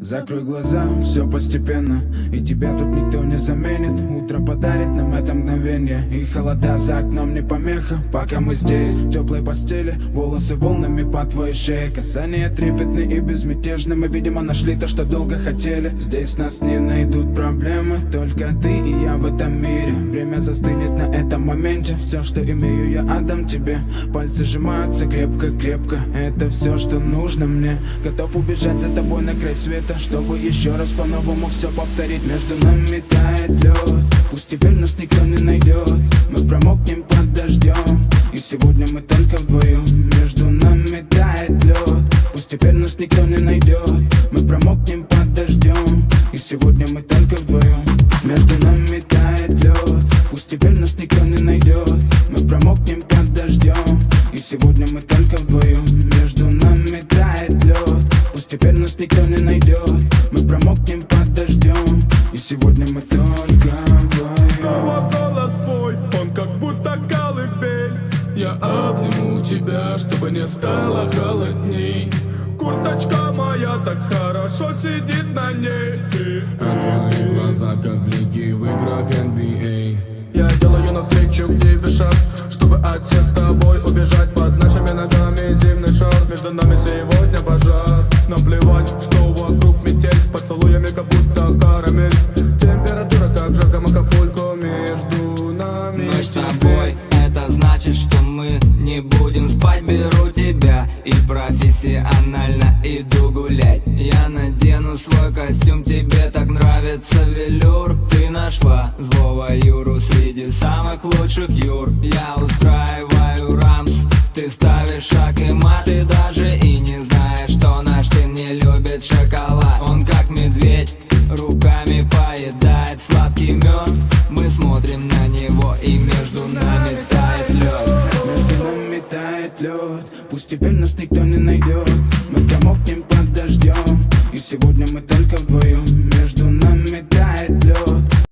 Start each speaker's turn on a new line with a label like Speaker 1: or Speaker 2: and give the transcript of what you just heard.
Speaker 1: Закрой глаза, все постепенно, и тебя тут никто не заменит. Утро подарит нам это мгновение, и холода за окном не помеха. Пока мы здесь, в теплой постели, волосы волнами по твоей шее. Касания трепетны и безмятежны, мы, видимо, нашли то, что долго хотели. Здесь нас не найдут проблемы, только ты и я в этом мире. Время застынет на этом моменте, все, что имею, я отдам тебе. Пальцы сжимаются крепко-крепко, это все, что нужно мне. Готов убежать за тобой на край света, чтобы еще раз по-новому все повторить. Между нами тает лед, пусть теперь нас никто не найдет. Мы промокнем под дождем, и сегодня мы только вдвоем. Между нами тает лед, пусть теперь нас никто не найдет. Мы промокнем под дождем, и сегодня мы только вдвоем. Между нами тает лед, пусть теперь нас никто не найдет. Мы промокнем под дождем, и сегодня мы только вдвоем. Между нами тает лед, пусть теперь нас никто не найдет. Мы промокнем под дождем, и сегодня мы только вдвоем.
Speaker 2: Снова голос твой, он как будто колыбель. Я обниму тебя, чтобы не стало холодней. Курточка моя так хорошо сидит на ней.
Speaker 3: А твои глаза как блики в играх NBA.
Speaker 2: Я делаю навстречу к тебе шаг, чтобы от всех с тобой убежать. Под нашими ногами зимний шар, между нами сегодня пожар. Нам плевать, что вокруг метель, с поцелуями как будто карамель. Температура как жарко Акапулько, между нами.
Speaker 4: Ночь с тобой, это значит, что мы не будем спать. Беру тебя и профессионально иду гулять. Я надену свой костюм, тебе так нравится велюр. Ты нашла злого Юру среди самых лучших Юр. Я устраиваю рамс, ты ставишь шаг и мат. Ты даже и не знаешь, что наш сын не любит шоколад. Он как медведь, руками поедает сладкий мед. Мы смотрим на него, и между нами тает лед.
Speaker 1: Между нами тает лед, пусть теперь нас никто не найдет. Мы промокнем под дождем, и сегодня мы только вдвоем.